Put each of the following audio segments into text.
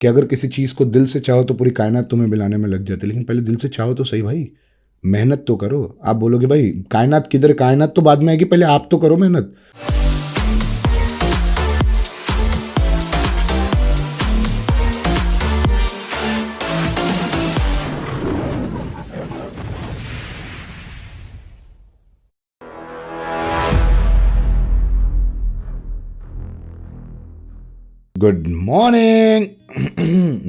कि अगर किसी चीज़ को दिल से चाहो तो पूरी कायनात तुम्हें मिलाने में लग जाती है, लेकिन पहले दिल से चाहो तो सही भाई, मेहनत तो करो। आप बोलोगे भाई कायनात किधर, कायनात तो बाद में आएगी, पहले आप तो करो मेहनत। Good morning.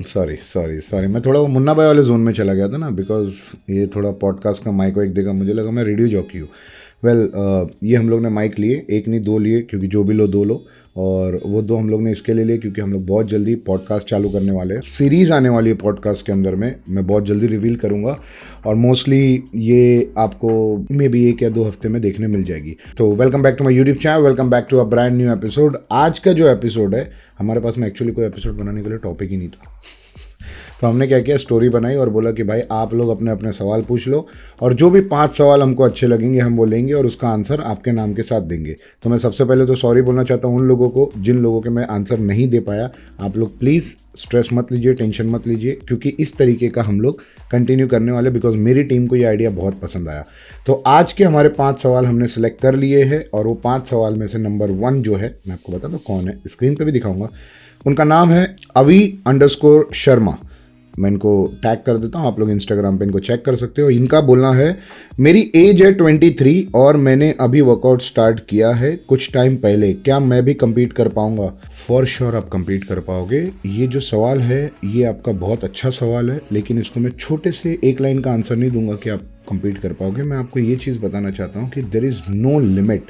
Sorry sorry sorry, मैं थोड़ा वो मुन्ना भाई वाले जोन में चला गया था ना, बिकॉज ये थोड़ा पॉडकास्ट का माइक वाइक देखा, मुझे लगा मैं रेडियो जॉकी हूँ। वेल ये हम लोग ने माइक लिए, एक नहीं दो लिए, क्योंकि जो भी लो दो लो। और वो दो हम लोग ने इसके लिए लिए क्योंकि हम लोग बहुत जल्दी पॉडकास्ट चालू करने वाले हैं। सीरीज़ आने वाली है पॉडकास्ट के अंदर में, मैं बहुत जल्दी रिवील करूँगा और मोस्टली ये आपको मे बी 1 या 2 हफ्ते में देखने मिल जाएगी। तो welcome back to my YouTube channel, welcome back to a brand new episode. आज का जो एपिसोड है, हमारे पास में एक्चुअली कोई एपिसोड बनाने के लिए टॉपिक ही नहीं था। तो हमने क्या किया, स्टोरी बनाई और बोला कि भाई आप लोग अपने अपने सवाल पूछ लो और जो भी 5 सवाल हमको अच्छे लगेंगे हम वो लेंगे और उसका आंसर आपके नाम के साथ देंगे। तो मैं सबसे पहले तो सॉरी बोलना चाहता हूँ उन लोगों को जिन लोगों के मैं आंसर नहीं दे पाया। आप लोग प्लीज़ स्ट्रेस मत लीजिए, टेंशन मत लीजिए, क्योंकि इस तरीके का हम लोग कंटिन्यू करने वाले, बिकॉज मेरी टीम को ये आइडिया बहुत पसंद आया। तो आज के हमारे 5 सवाल हमने सेलेक्ट कर लिए हैं और वो 5 सवाल में से नंबर 1 जो है, मैं आपको बता दूँ कौन है, स्क्रीन पर भी दिखाऊंगा। उनका नाम है अवी_शर्मा। मैं इनको टैग कर देता हूँ, आप लोग इंस्टाग्राम पे इनको चेक कर सकते हो। इनका बोलना है मेरी एज है 23 और मैंने अभी वर्कआउट स्टार्ट किया है कुछ टाइम पहले, क्या मैं भी compete कर पाऊंगा? फॉर श्योर आप compete कर पाओगे। ये जो सवाल है ये आपका बहुत अच्छा सवाल है, लेकिन इसको मैं छोटे से एक लाइन का आंसर नहीं दूंगा कि आप compete कर पाओगे। मैं आपको ये चीज़ बताना चाहता हूँ कि देयर इज़ नो लिमिट।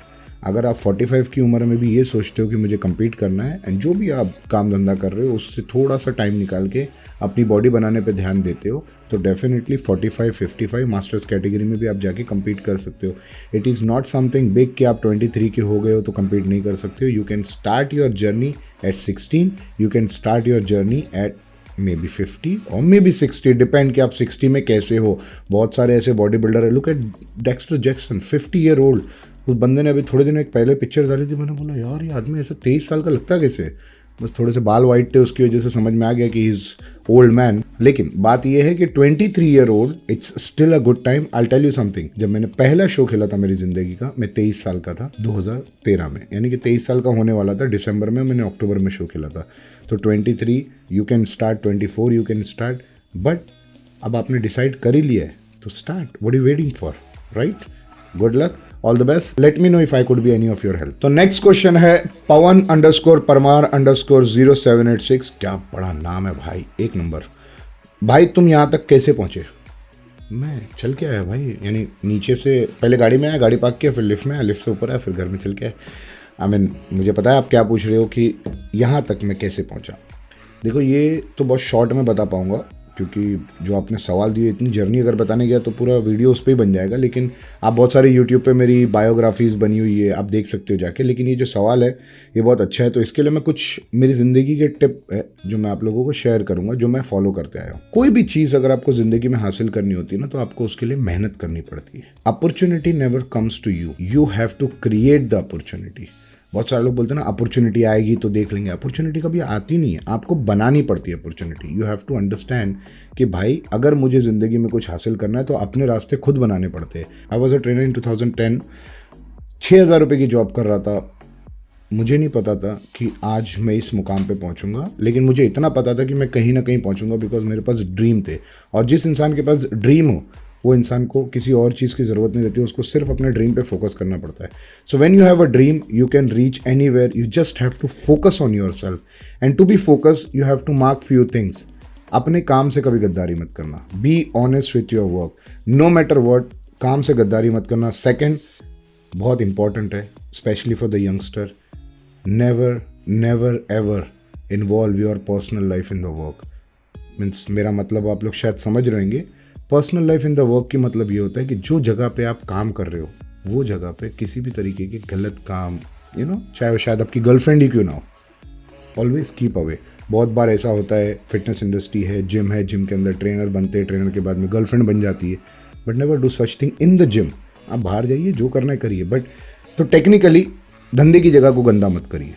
अगर आप 45 की उम्र में भी ये सोचते हो कि मुझे compete करना है, एंड जो भी आप काम धंधा कर रहे हो उससे थोड़ा सा टाइम निकाल के अपनी बॉडी बनाने पे ध्यान देते हो, तो डेफिनेटली 45, 55 मास्टर्स कैटेगरी में भी आप जाके compete कर सकते हो। It is not something big कि आप 23 के हो गए हो तो compete नहीं कर सकते हो। You can start your journey at 16, you can start your journey at may be 50 और मे बी 60, डिपेंड कि आप 60 में कैसे हो। बहुत सारे ऐसे बॉडी बिल्डर है, look at Dexter Jackson, 50 year old. उस बंदे ने अभी थोड़े दिन एक पहले पिक्चर डाली थी, मैंने बोला यार ये आदमी ऐसा 23 साल का लगता कैसे? बस थोड़े से बाल वाइट थे, उसकी वजह से समझ में आ गया कि इज़ ओल्ड मैन। लेकिन बात यह है कि 23 year old it's still a good time. I tell you something, जब मैंने पहला शो खेला था मेरी ज़िंदगी का, मैं 23 साल का था 2013 में, यानी कि 23 साल का होने वाला था दिसंबर में, मैंने अक्टूबर में शो खेला था। तो 23 you can start, 24 you can start, but अब आपने डिसाइड कर ही लिया है तो start. What you waiting for, right? Good luck, all the best, late me know if I could be any of your help. तो नेक्स्ट क्वेश्चन है पवन_परमार_0786। क्या बड़ा नाम है भाई, एक नंबर। भाई तुम यहाँ तक कैसे पहुँचे? मैं चल के आया भाई, यानी नीचे से पहले गाड़ी में आया, गाड़ी पार्क किया, फिर लिफ्ट में आया, लिफ्ट से ऊपर आया, फिर घर में चल के आया। आई मीन मुझे पता है आप क्या पूछ रहे हो कि यहाँ तक मैं कैसे पहुँचा। देखो ये तो बहुत शॉर्ट में बता पाऊँगा, क्योंकि जो आपने सवाल दिए, इतनी जर्नी अगर बताने गया तो पूरा वीडियो उस पर ही बन जाएगा। लेकिन आप बहुत सारे यूट्यूब पे मेरी बायोग्राफीज़ बनी हुई है, आप देख सकते हो जाके। लेकिन ये जो सवाल है ये बहुत अच्छा है, तो इसके लिए मैं कुछ मेरी ज़िंदगी के टिप है जो मैं आप लोगों को शेयर करूँगा, जो मैं फॉलो करते आया हूँ। कोई भी चीज़ अगर आपको ज़िंदगी में हासिल करनी होती है ना, तो आपको उसके लिए मेहनत करनी पड़ती है। Opportunity never comes to you, you have to create the opportunity. बहुत सारे लोग बोलते हैं ना अपॉर्चुनिटी आएगी तो देख लेंगे, अपॉर्चुनिटी कभी आती नहीं है, आपको बनानी पड़ती है opportunity. You have to understand कि भाई अगर मुझे ज़िंदगी में कुछ हासिल करना है तो अपने रास्ते खुद बनाने पड़ते हैं। I was a trainer in 2010, 6,000 रुपये की जॉब कर रहा था। मुझे नहीं पता था कि आज मैं इस मुकाम पे पहुंचूंगा, लेकिन मुझे इतना पता था कि मैं कहीं ना कहीं पहुंचूंगा, बिकॉज मेरे पास ड्रीम थे। और जिस इंसान के पास ड्रीम हो वो इंसान को किसी और चीज़ की ज़रूरत नहीं रहती, उसको सिर्फ अपने ड्रीम पे फोकस करना पड़ता है। So when you have a dream you can reach anywhere, you just have to focus on yourself, and to be focus you have to mark few things. अपने काम से कभी गद्दारी मत करना, be honest with your work, no matter what, काम से गद्दारी मत करना। सेकेंड, बहुत इंपॉर्टेंट है specially for the youngster, never never ever involve your personal life in the work. Means मेरा मतलब आप लोग शायद समझ रहे होंगे, personal life in the work की मतलब ये होता है कि जो जगह पे आप काम कर रहे हो वो जगह पे किसी भी तरीके के गलत काम, चाहे वो शायद आपकी गर्लफ्रेंड ही क्यों ना हो, ऑलवेज कीप अवे। बहुत बार ऐसा होता है, फिटनेस इंडस्ट्री है, जिम के अंदर ट्रेनर बनते हैं, ट्रेनर के बाद में गर्लफ्रेंड बन जाती है, but never do such thing in the gym. आप बाहर जाइए, जो करना है करिए, बट तो टेक्निकली धंधे की जगह को गंदा मत करिए।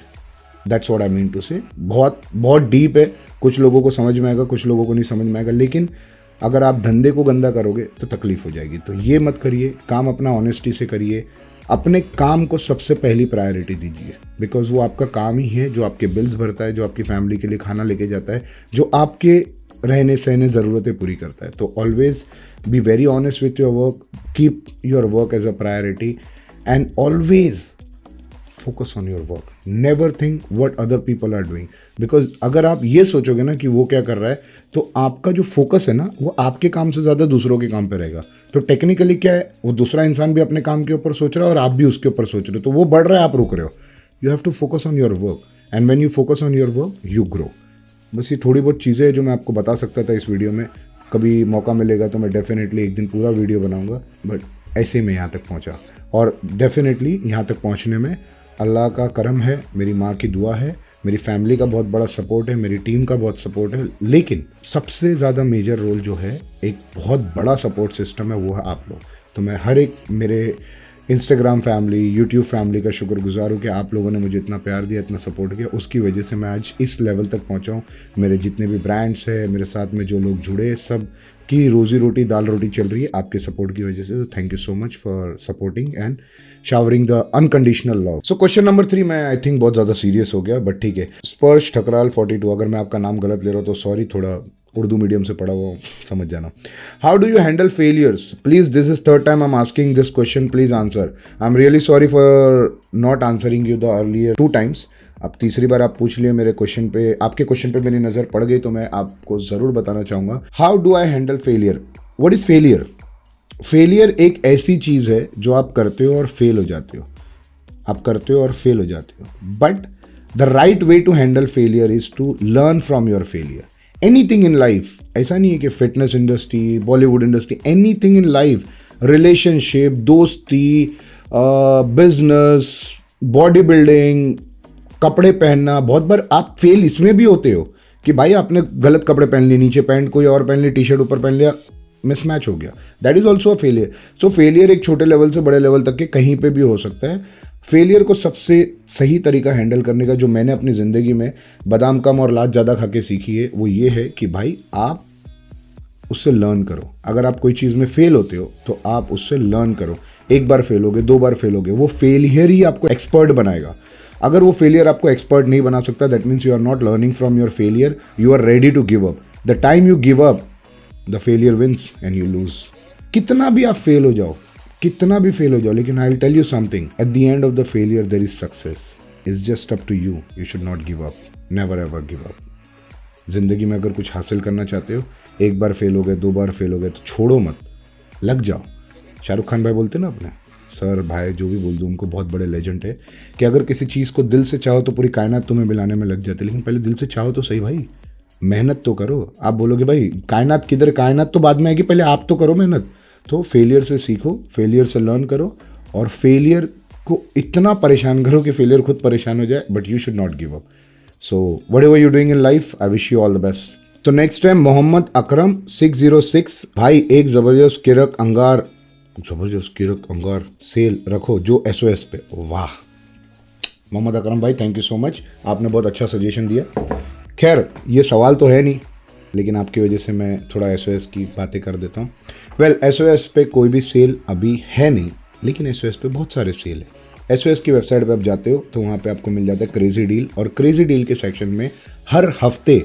That's what I mean to say. बहुत बहुत डीप है, कुछ लोगों को समझ में आएगा, कुछ लोगों को नहीं समझ में आएगा, लेकिन अगर आप धंधे को गंदा करोगे तो तकलीफ हो जाएगी। तो ये मत करिए, काम अपना ऑनेस्टी से करिए, अपने काम को सबसे पहली प्रायोरिटी दीजिए, बिकॉज वो आपका काम ही है जो आपके बिल्स भरता है, जो आपकी फैमिली के लिए खाना लेके जाता है, जो आपके रहने सहने ज़रूरतें पूरी करता है। तो always be very honest with your work, keep your work as a priority and always focus on your work. Never think what other people are doing, because अगर आप ये सोचोगे ना कि वो क्या कर रहा है, तो आपका जो फोकस है ना वो आपके काम से ज़्यादा दूसरों के काम पे रहेगा। तो टेक्निकली क्या है, वो दूसरा इंसान भी अपने काम के ऊपर सोच रहा है और आप भी उसके ऊपर सोच रहे हो, तो वो बढ़ रहा है, आप रुक रहे हो। You have to focus on your work and when you focus on your work you grow. बस ये थोड़ी बहुत चीज़ें हैं जो मैं आपको बता सकता था इस वीडियो में। कभी मौका मिलेगा तो मैं डेफिनेटली एक दिन पूरा वीडियो बनाऊंगा, बट ऐसे ही मैं यहाँ तक पहुँचा। और डेफिनेटली यहाँ तक पहुँचने में अल्लाह का करम है, मेरी माँ की दुआ है, मेरी फैमिली का बहुत बड़ा सपोर्ट है, मेरी टीम का बहुत सपोर्ट है, लेकिन सबसे ज़्यादा मेजर रोल जो है, एक बहुत बड़ा सपोर्ट सिस्टम है, वो है आप लोग। तो मैं हर एक मेरे इंस्टाग्राम फैमिली, यूट्यूब फैमिली का शुक्रगुजार हूँ कि आप लोगों ने मुझे इतना प्यार दिया, इतना सपोर्ट किया। उसकी वजह से मैं आज इस लेवल तक पहुँचा हूँ। मेरे जितने भी ब्रांड्स हैं, मेरे साथ में जो लोग जुड़े, सब की रोज़ी रोटी दाल रोटी चल रही है आपके सपोर्ट की वजह से। तो thank you so much for supporting and showering the unconditional love. So question number 3 मैं आई थिंक बहुत ज़्यादा सीरियस हो गया, बट ठीक है। स्पर्श ठकराल 42, अगर मैं आपका नाम गलत ले रहा हूँ तो सॉरी, थोड़ा उर्दू मीडियम से पढ़ा हुआ, समझ जाना। How do you handle failures? Please, this is third time I am asking this question, please answer. I am really sorry for not answering you the earlier 2 times. अब तीसरी बार आप पूछ लिए मेरे क्वेश्चन पे, आपके क्वेश्चन पे मेरी नज़र पड़ गई, तो मैं आपको ज़रूर बताना चाहूँगा। How do I handle failure? What is failure? Failure एक ऐसी चीज़ है जो आप करते हो और फेल हो जाते हो, आप करते हो और फेल हो जाते हो, but the right way to handle failure is to learn from your failure. Anything in life, ऐसा नहीं है कि fitness industry, Bollywood industry, anything in life, relationship, दोस्ती, बिजनेस, बॉडी बिल्डिंग, कपड़े पहनना, बहुत बार आप फेल इसमें भी होते हो कि भाई आपने गलत कपड़े पहन लिए, नीचे पैंट कोई और पहन ली, टी शर्ट ऊपर पहन लिया, मिसमैच हो गया, that is also a failure. So failure एक छोटे लेवल से बड़े लेवल तक के कहीं पे भी हो सकता है। फेलियर को सबसे सही तरीका हैंडल करने का जो मैंने अपनी ज़िंदगी में बादाम कम और लाच ज़्यादा खा के सीखी है, वो ये है कि भाई आप उससे लर्न करो। अगर आप कोई चीज़ में फेल होते हो तो आप उससे लर्न करो। एक बार फेल होगे, 2 बार फेल होगे, वो फेलियर ही आपको एक्सपर्ट बनाएगा। अगर वो फेलियर आपको एक्सपर्ट नहीं बना सकता, that means you are not learning from your failure, you are ready to give up. The time you give up, the failure wins and you lose. कितना भी आप फेल हो जाओ, कितना भी फेल हो जाओ, लेकिन I will tell you something, at the end of the failure there is success. It's just up to you, you should not give up, never ever give up. जिंदगी में अगर कुछ हासिल करना चाहते हो, एक बार फेल हो गए, 2 बार फेल हो गए, तो छोड़ो मत, लग जाओ। शाहरुख खान भाई बोलते ना अपने सर भाई, जो भी बोल दूँ, उनको बहुत बड़े लेजेंड है कि अगर किसी चीज़ को दिल से चाहो तो पूरी कायनात तुम्हें मिलाने में लग जाती है, लेकिन पहले दिल से चाहो तो सही भाई, मेहनत तो करो। आप बोलोगे भाई कायनात किधर, कायनात तो बाद में आएगी, पहले आप तो करो मेहनत। तो फेलियर से सीखो, फेलियर से लर्न करो, और फेलियर को इतना परेशान करो कि फेलियर खुद परेशान हो जाए, but you should not give up. So what ever you doing in life, I wish you all the best. तो नेक्स्ट टाइम मोहम्मद अकरम 606, भाई एक ज़बरदस्त किरक अंगार, ज़बरदस्त किरक अंगार सेल रखो जो SOS पे। वाह मोहम्मद अकरम भाई, थैंक यू सो मच, आपने बहुत अच्छा सजेशन दिया। खैर ये सवाल तो है नहीं, लेकिन आपकी वजह से मैं थोड़ा SOS की बातें कर देता हूँ। वेल SOS पे कोई भी सेल अभी है नहीं, लेकिन SOS पे बहुत सारे सेल है। SOS की वेबसाइट पे आप जाते हो तो वहाँ पे आपको मिल जाता है क्रेजी डील, और क्रेजी डील के सेक्शन में हर हफ्ते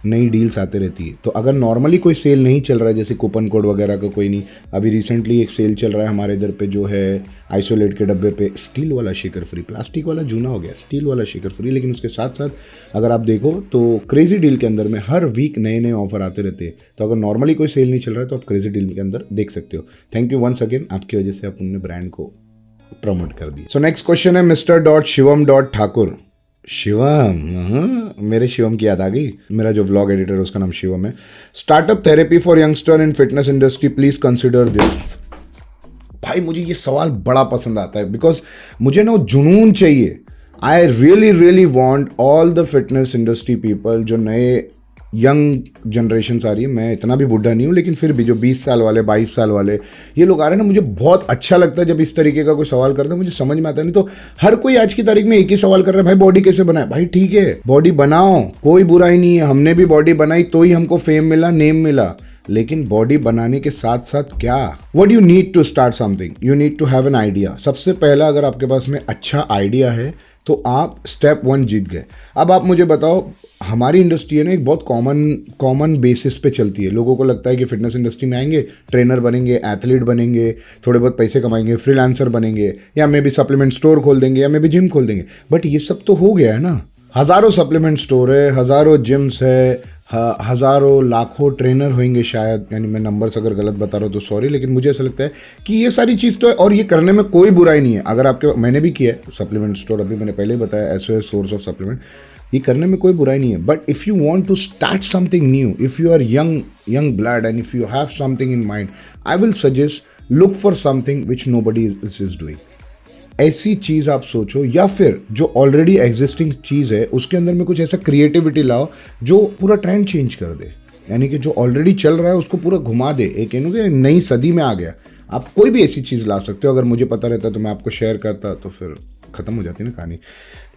नई डील्स आते रहती है। तो अगर नॉर्मली कोई सेल नहीं चल रहा है, जैसे कूपन कोड वगैरह का कोई नहीं, अभी रिसेंटली एक सेल चल रहा है हमारे इधर पे, जो है आइसोलेट के डब्बे पे स्टील वाला शेकर फ्री, प्लास्टिक वाला जूना हो गया, स्टील वाला शेकर फ्री। लेकिन उसके साथ साथ अगर आप देखो तो क्रेजी डील के अंदर में हर वीक नए नए ऑफर आते रहते हैं। तो अगर नॉर्मली कोई सेल नहीं चल रहा है तो आप क्रेजी डील के अंदर देख सकते हो। थैंक यू वंस अगेन, आपकी वजह से अपने ब्रांड को प्रमोट कर दिया। सो नेक्स्ट क्वेश्चन है Mr.Shivam.Thakur। शिवम, मेरे शिवम की याद आ गई, मेरा जो व्लॉग एडिटर है उसका नाम शिवम है। Startup therapy for youngster in fitness industry, please consider this. भाई मुझे ये सवाल बड़ा पसंद आता है, बिकॉज मुझे ना जुनून चाहिए। I really really want all the fitness industry people जो नए यंग जनरेशन आ रही है, मैं इतना भी बूढ़ा नहीं हूँ, लेकिन फिर भी जो 20 साल वाले, 22 साल वाले ये लोग आ रहे हैं ना, मुझे बहुत अच्छा लगता है जब इस तरीके का कोई सवाल करता है, मुझे समझ में आता नहीं। तो हर कोई आज की तारीख में एक ही सवाल कर रहा है, भाई बॉडी कैसे बनाए। भाई ठीक है, बॉडी बनाओ, कोई बुराई नहीं है, हमने भी बॉडी बनाई तो ही हमको फेम मिला, नेम मिला। लेकिन बॉडी बनाने के साथ साथ क्या, what you need to start something, you need to have an idea. सबसे पहला, अगर आपके पास में अच्छा आइडिया है तो आप स्टेप 1 जीत गए। अब आप मुझे बताओ, हमारी इंडस्ट्री है ना, एक बहुत कॉमन बेसिस पे चलती है। लोगों को लगता है कि फिटनेस इंडस्ट्री में आएंगे, ट्रेनर बनेंगे, एथलीट बनेंगे, थोड़े बहुत पैसे कमाएंगे, फ्रीलांसर बनेंगे, या मे भी सप्लीमेंट स्टोर खोल देंगे, या मे भी जिम खोल देंगे। बट ये सब तो हो गया है ना, हज़ारों सप्लीमेंट स्टोर है, हज़ारों जिम्स है, हज़ारों लाखों ट्रेनर होंगे शायद, यानी मैं नंबर्स अगर गलत बता रहा हूँ तो सॉरी, लेकिन मुझे ऐसा लगता है कि ये सारी चीज़ तो है और ये करने में कोई बुराई नहीं है। अगर आपके, मैंने भी किया है सप्लीमेंट स्टोर, अभी मैंने पहले ही बताया, SOS सोर्स ऑफ सप्लीमेंट, ये करने में कोई बुराई नहीं है। But if you want to start something new, if you are young blood and if you have something in mind, I will suggest look for something which nobody is doing. ऐसी चीज़ आप सोचो, या फिर जो ऑलरेडी एग्जिस्टिंग चीज़ है उसके अंदर में कुछ ऐसा क्रिएटिविटी लाओ जो पूरा ट्रेंड चेंज कर दे, यानी कि जो ऑलरेडी चल रहा है उसको पूरा घुमा दे, एक नई सदी में आ गया। आप कोई भी ऐसी चीज़ ला सकते हो। अगर मुझे पता रहता तो मैं आपको शेयर करता, तो फिर ख़त्म हो जाती ना कहानी।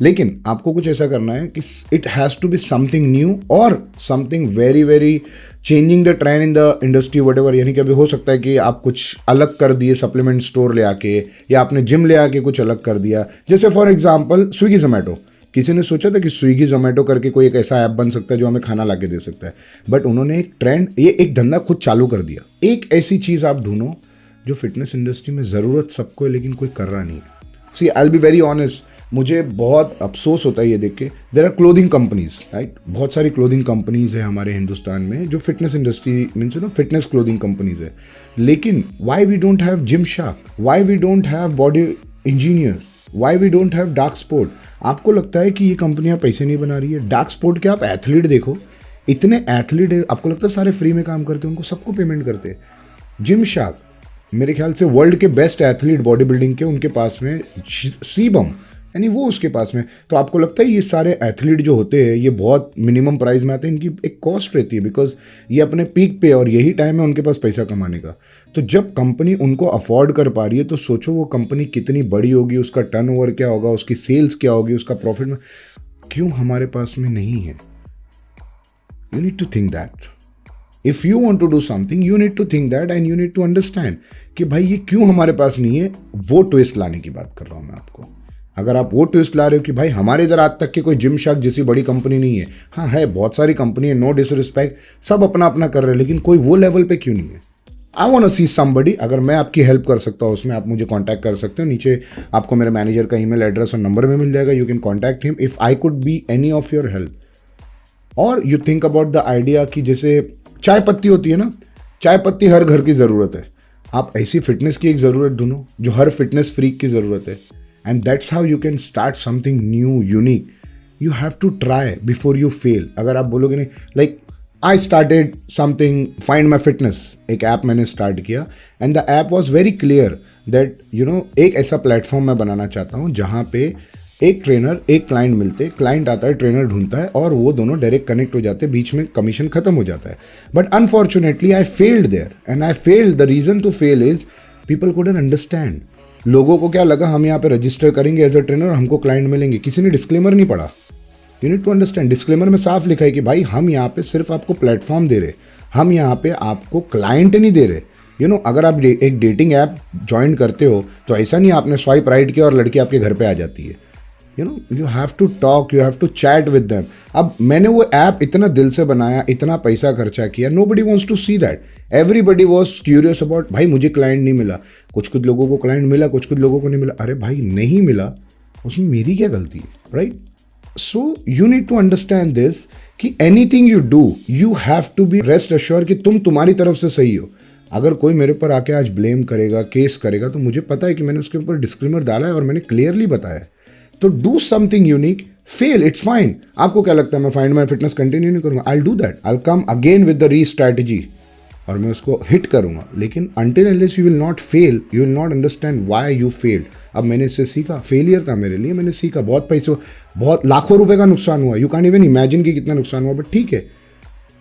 लेकिन आपको कुछ ऐसा करना है कि it has to be something new और something very very changing the trend in the industry whatever. यानी कि अभी हो सकता है कि आप कुछ अलग कर दिए सप्लीमेंट स्टोर ले आके, या आपने जिम ले आके कुछ अलग कर दिया। जैसे फॉर एग्जाम्पल स्विगी जोमेटो, किसी ने सोचा था कि स्विगी जोमेटो करके कोई एक ऐसा ऐप बन सकता है जो हमें खाना ला के दे सकता है, बट उन्होंने एक ट्रेंड, ये एक धंधा खुद चालू कर दिया। एक ऐसी चीज़ आप ढूंढो जो फिटनेस इंडस्ट्री में ज़रूरत सबको है लेकिन कोई कर रहा नहीं है। See, I will be very honest, मुझे बहुत अफसोस होता है ये देख के। There are clothing companies, right, बहुत सारी क्लोथिंग कंपनीज है हमारे हिंदुस्तान में जो फिटनेस इंडस्ट्री मीन्स ना फिटनेस क्लोथिंग कंपनीज है, लेकिन why we don't have Gymshark, why we don't have Body Engineer, why we don't have Dark Sport. आपको लगता है कि ये कंपनियां पैसे नहीं बना रही है? डार्क स्पोर्ट के आप एथलीट देखो, इतने एथलीट है, आपको लगता है सारे फ्री में काम करते हैं, उनको सबको पेमेंट करते हैं। जिम शार्क, मेरे ख्याल से वर्ल्ड के बेस्ट एथलीट बॉडी बिल्डिंग के, उनके पास में सीबम, यानी वो उसके पास में। तो आपको लगता है ये सारे एथलीट जो होते हैं ये बहुत मिनिमम प्राइस में आते हैं? इनकी एक कॉस्ट रहती है, बिकॉज ये अपने पीक पे, और यही टाइम है उनके पास पैसा कमाने का। तो जब कंपनी उनको अफोर्ड कर पा रही है तो सोचो वो कंपनी कितनी बड़ी होगी, उसका टर्नओवर क्या होगा, उसकी सेल्स क्या होगी, उसका प्रॉफिट में। क्यों हमारे पास में नहीं है? You need to think that. If you want to do something you need to think that and you need to understand कि भाई ये क्यों हमारे पास नहीं है। वो ट्विस्ट लाने की बात कर रहा हूँ मैं आपको। अगर आप वो ट्विस्ट ला रहे हो कि भाई हमारे इधर आज तक की कोई जिम शार्क जैसी बड़ी कंपनी नहीं है, हाँ है, बहुत सारी कंपनी है, नो डिसरिस्पेक्ट, सब अपना अपना कर रहे हैं, लेकिन कोई वो लेवल पे क्यों नहीं है? I want to see somebody. अगर मैं आपकी हेल्प कर सकता हूँ उसमें, आप मुझे कांटेक्ट कर सकते हो। नीचे आपको मेरे मैनेजर का ईमेल एड्रेस और नंबर में मिल जाएगा, you can contact him if I could be any of your help. और you think about the idea कि जैसे चाय पत्ती होती है ना, चाय पत्ती हर घर की ज़रूरत है, आप ऐसी फिटनेस की एक ज़रूरत ढूंढो जो हर फिटनेस फ्रीक की ज़रूरत है। And that's how you can start something new, unique. You have to try before you fail. अगर आप बोलोगे नहीं, like I started something, find my fitness, एक ऐप मैंने स्टार्ट किया and the app was very clear that एक ऐसा platform मैं बनाना चाहता हूँ जहाँ पे एक ट्रेनर एक क्लाइंट मिलते, क्लाइंट आता है, ट्रेनर ढूंढता है और वो दोनों डायरेक्ट कनेक्ट हो जाते हैं, बीच में कमीशन खत्म हो जाता है। But unfortunately I failed there and I failed. The reason to fail is people couldn't understand. लोगों को क्या लगा, हम यहाँ पे रजिस्टर करेंगे एज अ ट्रेनर, हमको क्लाइंट मिलेंगे। किसी ने डिस्क्लेमर नहीं पढ़ा। You need to understand, disclaimer में साफ लिखा है कि भाई हम यहाँ पे सिर्फ आपको प्लेटफॉर्म दे रहे, हम यहाँ पे आपको क्लाइंट नहीं दे रहे। अगर आप एक डेटिंग ऐप ज्वाइन करते हो तो ऐसा नहीं आपने स्वाइप राइट किया और लड़की आपके घर पे आ जाती है। You have to talk, you have to chat with them. अब मैंने वो ऐप इतना दिल से बनाया, इतना पैसा खर्चा किया, nobody wants to see that. Everybody was curious about, भाई मुझे क्लाइंट नहीं मिला। कुछ लोगों को क्लाइंट मिला, कुछ लोगों को नहीं मिला। अरे भाई नहीं मिला, उसमें मेरी क्या गलती है, right? So you need to understand this कि anything you do you have to be rest assured कि तुम तुम्हारी तरफ से सही हो। अगर कोई मेरे ऊपर आके आज ब्लेम करेगा, केस करेगा, तो मुझे पता है कि मैंने उसके ऊपर डिस्क्लेमर डाला है और मैंने क्लियरली बताया है। तो do something unique, fail, it's fine. आपको क्या लगता है मैं फाइंड माई फिटनेस कंटिन्यू नहीं करूँगा? I do that, I come again with the री स्ट्रैटेजी और मैं उसको हिट करूँगा। लेकिन until unless you will not fail, you will not understand why you failed. अब मैंने इससे सीखा, फेलियर था मेरे लिए, मैंने सीखा, बहुत पैसे, बहुत लाखों रुपए का नुकसान हुआ, यू कैन इवन इमेजिन कि कितना नुकसान हुआ, बट ठीक है,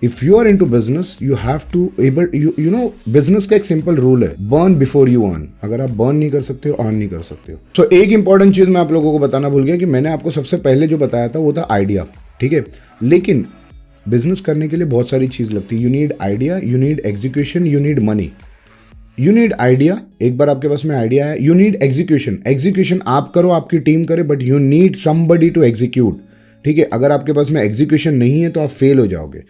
if you are in to business you have to able you know business का एक सिंपल रूल है, बर्न बिफोर यू अर्न। अगर आप बर्न नहीं कर सकते हो, अर्न नहीं कर सकते हो। सो एक इंपॉर्टेंट चीज मैं आप लोगों को बताना भूल गया कि मैंने आपको सबसे पहले जो बताया था वो था आइडिया, ठीक है। लेकिन बिजनेस करने के लिए बहुत सारी चीज लगती है। You need idea, you need execution, you need money. You need idea, एक बार आपके पास में आइडिया है। यू नीड एग्जीक्यूशन, एग्जीक्यूशन आप करो, आपकी टीम करे, but you need somebody to execute, ठीक है। अगर आपके पास में एग्जीक्यूशन नहीं है तो आप फेल हो जाओगे।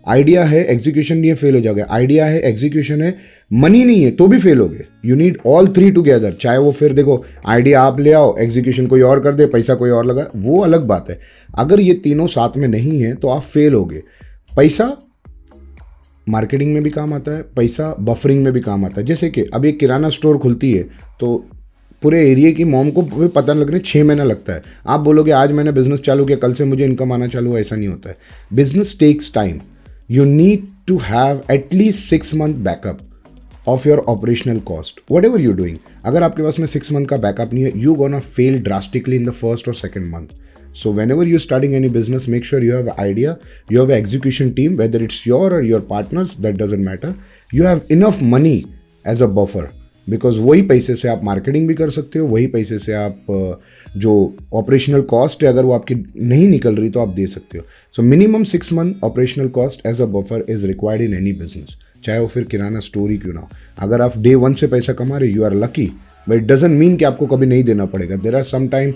आइडिया है, एग्जीक्यूशन नहीं है, फेल हो जाओगे। आइडिया है, एग्जीक्यूशन है, मनी नहीं है तो भी फेल होगे। You need all three together. चाहे वो फिर देखो आइडिया आप ले आओ, एग्जीक्यूशन कोई और कर दे, पैसा कोई और लगा, वो अलग बात है। अगर ये तीनों साथ में नहीं है तो आप फेल होगे। पैसा मार्केटिंग में भी काम आता है, पैसा बफरिंग में भी काम आता है। जैसे कि अब एक किराना स्टोर खुलती है तो पूरे एरिया की मॉम को भी पता लगने 6 महीना लगता है। आप बोलोगे आज मैंने बिजनेस चालू किया, कल से मुझे इनकम आना चालू हुआ, ऐसा नहीं होता है। Business takes time. You need to have at least 6 month backup of your operational cost, whatever you're doing. अगर आपके पास में 6 month का backup नहीं है, you're gonna fail drastically in the first or second month. So whenever you're starting any business, make sure you have an idea, you have an execution team, whether it's your or your partners, that doesn't matter. You have enough money as a buffer. Because वही पैसे से आप marketing भी कर सकते हो, वही पैसे से आप जो ऑपरेशनल कॉस्ट है अगर वो आपकी नहीं निकल रही तो आप दे सकते हो। So minimum 6 month operational cost as a buffer is required in any business, चाहे वो फिर किराना स्टोर ही क्यों ना हो। अगर आप डे 1 से पैसा कमा रहे, you are lucky, but it doesn't mean कि आपको कभी नहीं देना पड़ेगा। देयर आर सम टाइम,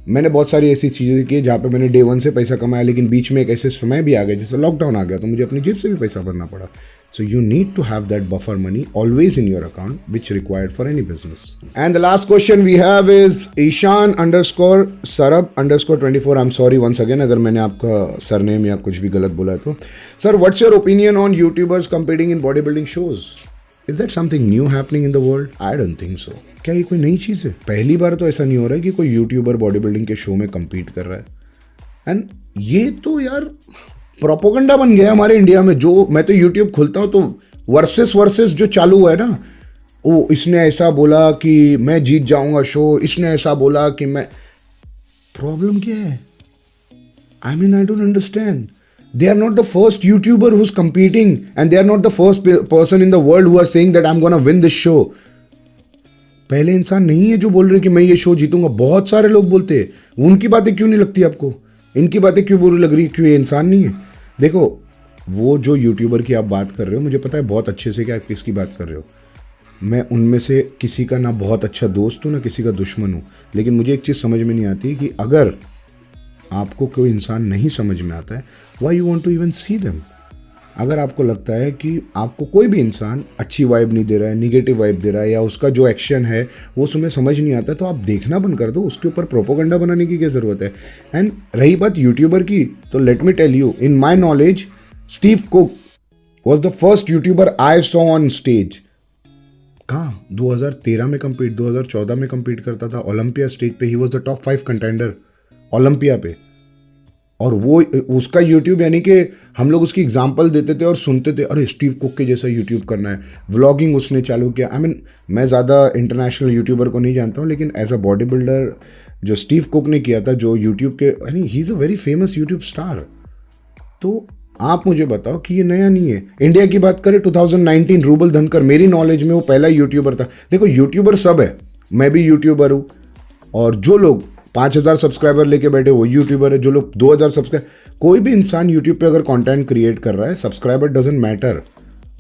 मैंने बहुत सारी ऐसी चीज़ें की जहाँ पे मैंने डे 1 से पैसा कमाया, लेकिन बीच में एक ऐसे समय भी आ गया जैसे लॉकडाउन आ गया तो मुझे अपनी जेब से भी पैसा भरना पड़ा। So you need to have that buffer money always in your account which required for any business. And the last question we have is ईशान_सरब_24। I am sorry once again अगर मैंने आपका सरनेम या कुछ भी गलत बोला है तो। Sir, what's your opinion on YouTubers competing in body building shows? Is that something new happening in the world? I don't think so. क्या ये कोई नई चीज़ है? पहली बार तो ऐसा नहीं हो रहा है कि कोई यूट्यूबर बॉडी बिल्डिंग के शो में compete कर रहा है। एंड ये तो यार प्रोपोगंडा बन गया हमारे इंडिया में। जो मैं तो यूट्यूब खोलता हूँ तो वर्सेस जो चालू हुआ है ना, वो इसने ऐसा बोला कि मैं जीत जाऊंगा शो, इसने ऐसा बोला कि मैं। प्रॉब्लम क्या है? I mean I don't understand. They are not the first YouTuber who's competing, and they are not the first person in the world who are saying that I'm gonna win this show. पहले इंसान नहीं है जो बोल रहे कि मैं ये शो जीतूंगा. बहुत सारे लोग बोलते हैं. उनकी बातें क्यों नहीं लगती आपको? इनकी बातें क्यों बुरी लग रही? क्यों ये इंसान नहीं है? देखो, वो जो यूट्यूबर की आप बात कर रहे हो, मुझे पता है बहुत अच्छे से कि आप किसकी बात कर रहे हो. मैं उनमें से किसी का ना बहुत अच्छा दोस्त हूँ ना किसी का दुश्मन हूँ. लेकिन मुझे एक चीज़ समझ में नहीं आती कि अगर आपको कोई इंसान नहीं समझ में आता है, why you want to even see them. अगर आपको लगता है कि आपको कोई भी इंसान अच्छी वाइब नहीं दे रहा है, निगेटिव वाइब दे रहा है, या उसका जो एक्शन है वो तुम्हें समझ नहीं आता, तो आप देखना बंद कर दो. उसके ऊपर प्रोपोगंडा बनाने की क्या ज़रूरत है. एंड रही बात यूट्यूबर की, तो let me tell you, in my knowledge Steve Cook was the first YouTuber I saw on stage. कहाँ? 2013 में कम्पीट, 2014 में कम्पीट करता था ओलंपिया स्टेज पे. He was the top 5 contender Olympia पे. और वो उसका यूट्यूब, यानी कि हम लोग उसकी एग्जांपल देते थे और सुनते थे, अरे स्टीव कुक के जैसा यूट्यूब करना है. व्लॉगिंग उसने चालू किया. आई मीन, मैं ज़्यादा इंटरनेशनल यूट्यूबर को नहीं जानता हूँ, लेकिन एज अ बॉडी बिल्डर जो स्टीव कुक ने किया था, जो यूट्यूब के, यानी he is a very famous YouTube star. तो आप मुझे बताओ कि ये नया नहीं है. इंडिया की बात करें, 2019 रूबल धनकर, मेरी नॉलेज में वो पहला यूट्यूबर था. देखो, यूट्यूबर सब है, मैं भी यूट्यूबर हूँ, और जो लोग 5000 सब्सक्राइबर लेके बैठे वो यूट्यूबर है, जो लोग 2000 सब्सक्राइबर, कोई भी इंसान यूट्यूब पे अगर कंटेंट क्रिएट कर रहा है, सब्सक्राइबर डजंट मैटर,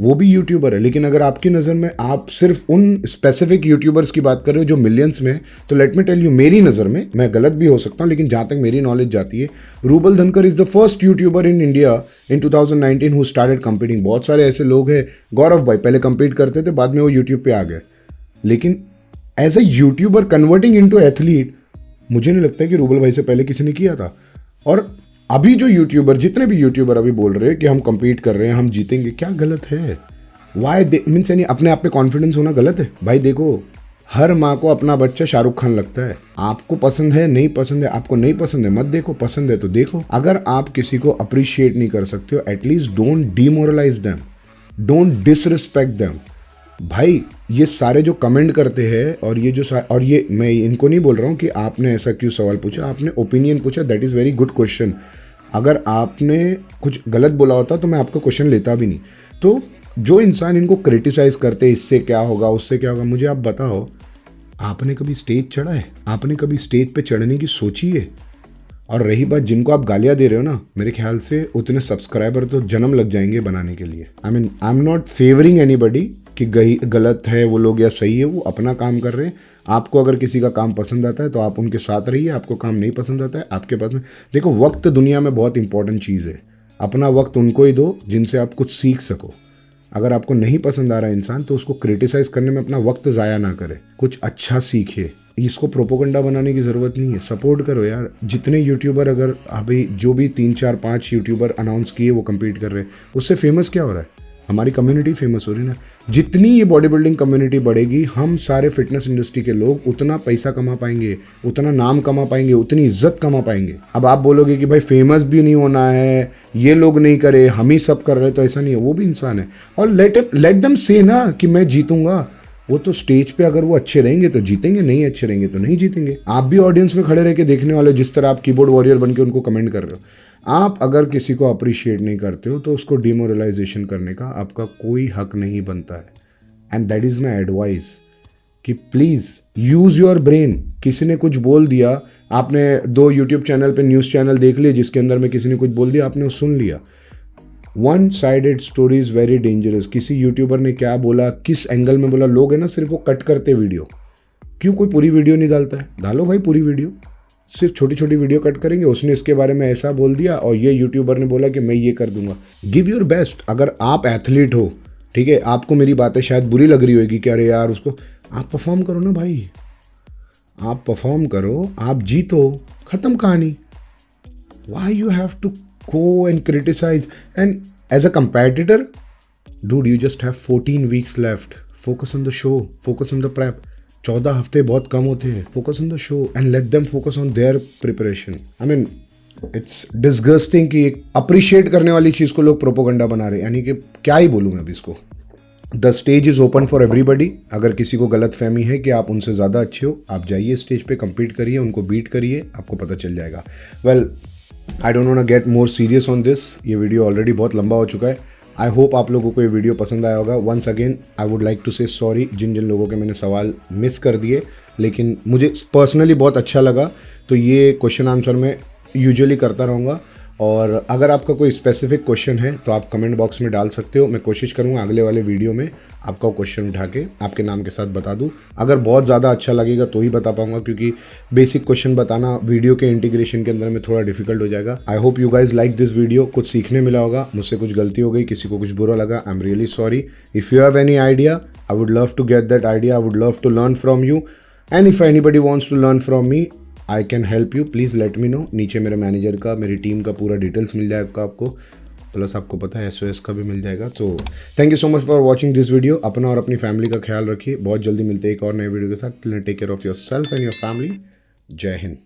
वो भी यूट्यूबर है. लेकिन अगर आपकी नज़र में आप सिर्फ उन स्पेसिफिक यूट्यूबर्स की बात कर रहे हो जो मिलियंस में, तो लेट मी टेल यू, मेरी नज़र में, मैं गलत भी हो सकता हूँ, लेकिन जहाँ तक मेरी नॉलेज जाती है, रूबल धनकर is the first YouTuber in India in 2019 who started competing. बहुत सारे ऐसे लोग हैं, गौरव भाई पहले कंपीट करते थे, बाद में वो यूट्यूब पे आ गए. लेकिन as a YouTuber converting into athlete, मुझे नहीं लगता कि रूबल भाई से पहले किसी ने किया था. और अभी जो यूट्यूबर, जितने भी यूट्यूबर अभी बोल रहे हैं कि हम compete कर रहे हैं, हम जीतेंगे, क्या गलत है? वाई मीन्स यानी अपने आप पे कॉन्फिडेंस होना गलत है? भाई देखो, हर माँ को अपना बच्चा शाहरुख खान लगता है. आपको पसंद है, नहीं पसंद है, आपको नहीं पसंद है मत देखो, पसंद है तो देखो. अगर आप किसी को अप्रिशिएट नहीं कर सकते हो, at least don't demoralize them, don't disrespect them. भाई ये सारे जो कमेंट करते हैं, और ये जो और ये, मैं इनको नहीं बोल रहा हूँ कि आपने ऐसा क्यों सवाल पूछा, आपने ओपिनियन पूछा, that is very good question. अगर आपने कुछ गलत बोला होता तो मैं आपका क्वेश्चन लेता भी नहीं। तो जो इंसान इनको क्रिटिसाइज़ करते हैं इससे क्या होगा उससे क्या होगा, मुझे आप बताओ, आपने कभी स्टेज चढ़ा है? आपने कभी स्टेज पे चढ़ने की सोची है? और रही बात जिनको आप गालियाँ दे रहे हो ना, मेरे ख्याल से उतने सब्सक्राइबर तो जन्म लग जाएंगे बनाने के लिए। I am not favouring anybody कि गलत है वो लोग या सही है, वो अपना काम कर रहे हैं। आपको अगर किसी का काम पसंद आता है तो आप उनके साथ रहिए, आपको काम नहीं पसंद आता है आपके पास में देखो, वक्त दुनिया में बहुत इंपॉर्टेंट चीज़ है। अपना वक्त उनको ही दो जिनसे आप कुछ सीख सको। अगर आपको नहीं पसंद आ रहा है इंसान तो उसको क्रिटिसाइज़ करने में अपना वक्त ज़ाया ना करे, कुछ अच्छा सीखे। इसको प्रोपोगंडा बनाने की ज़रूरत नहीं है, सपोर्ट करो यार। जितने यूट्यूबर अगर अभी जो भी 3 4 5 यूट्यूबर अनाउंस किए वो कम्पीट कर रहे हैं, उससे फेमस क्या हो रहा है? हमारी कम्युनिटी फेमस हो रही है ना। जितनी ये बॉडी बिल्डिंग कम्युनिटी बढ़ेगी, हम सारे फिटनेस इंडस्ट्री के लोग उतना पैसा कमा पाएंगे, उतना नाम कमा पाएंगे, उतनी इज्जत कमा पाएंगे। अब आप बोलोगे कि भाई फेमस भी नहीं होना है, ये लोग नहीं करे, हम ही सब कर रहे, तो ऐसा नहीं है, वो भी इंसान है। और लेट देम से ना कि मैं जीतूंगा। वो तो स्टेज पे अगर वो अच्छे रहेंगे तो जीतेंगे, नहीं अच्छे रहेंगे तो नहीं जीतेंगे। आप भी ऑडियंस में खड़े रह के देखने वाले, जिस तरह आप कीबोर्ड वॉरियर बन के उनको कमेंट कर रहे हो। आप अगर किसी को अप्रिशिएट नहीं करते हो तो उसको डिमोरलाइजेशन करने का आपका कोई हक नहीं बनता है। And that is my advice कि प्लीज़ यूज़ योर ब्रेन। किसी ने कुछ बोल दिया, आपने 2 यूट्यूब चैनल पे न्यूज़ चैनल देख लिए जिसके अंदर में किसी ने कुछ बोल दिया, आपने सुन लिया। One sided story is very dangerous. किसी यूट्यूबर ने क्या बोला, किस एंगल में बोला, लोग है ना सिर्फ वो कट करते वीडियो। क्यों कोई पूरी वीडियो नहीं डालता है? डालो भाई पूरी वीडियो, सिर्फ छोटी छोटी वीडियो कट करेंगे। उसने इसके बारे में ऐसा बोल दिया और ये यूट्यूबर ने बोला कि मैं ये कर दूंगा। Give your best. अगर आप एथलीट हो, ठीक है, आपको मेरी बातें शायद बुरी लग रही होगी कि अरे यार उसको, आप परफॉर्म करो ना भाई, आप परफॉर्म करो, आप जीतो, खत्म कहानी। Why you have to go and criticize? And as a competitor, dude, you just have 14 weeks left. Focus on the show, focus on the prep. 14 हफ्ते बहुत कम होते हैं। Focus on the show and let them focus on their preparation. I mean, it's disgusting कि एक appreciate करने वाली चीज़ को लोग प्रोपोगंडा बना रहे हैं। यानी कि क्या ही बोलूँ मैं अब इसको। The stage is open for everybody. अगर किसी को गलत फहमी है कि आप उनसे ज़्यादा अच्छे हो, आप जाइए स्टेज पे, कम्पीट करिए, उनको बीट करिए, आपको पता चल जाएगा। Well, I don't want to get more serious on this. ये वीडियो ऑलरेडी बहुत लंबा हो चुका है। आई होप आप लोगों को ये वीडियो पसंद आया होगा। Once again I would like to say sorry जिन जिन लोगों के मैंने सवाल मिस कर दिए, लेकिन मुझे पर्सनली बहुत अच्छा लगा। तो ये क्वेश्चन आंसर मैं यूजुअली करता रहूँगा। और अगर आपका कोई स्पेसिफिक क्वेश्चन है तो आप कमेंट बॉक्स में डाल सकते हो। मैं कोशिश करूँगा अगले वाले वीडियो में आपका क्वेश्चन उठा के आपके नाम के साथ बता दूँ। अगर बहुत ज़्यादा अच्छा लगेगा तो ही बता पाऊँगा, क्योंकि बेसिक क्वेश्चन बताना वीडियो के इंटीग्रेशन के अंदर में थोड़ा डिफिकल्ट हो जाएगा। I hope you guys like this video. कुछ सीखने मिला होगा, मुझसे कुछ गलती हो गई, किसी को कुछ बुरा लगा, I am really sorry. If you have any idea, I would love to get that idea, I would love to learn from you. And if anybody wants to learn from me, I can help you, please let me know. नीचे मेरे manager का, मेरी team का पूरा details मिल जाएगा आपको, plus आपको पता है SOS का भी मिल जाएगा। तो thank you so much for watching this video. अपना और अपनी फैमिली का ख्याल रखिए। बहुत जल्दी मिलते हैं एक और नए वीडियो के साथ। Take care of yourself and your family. जय हिंद।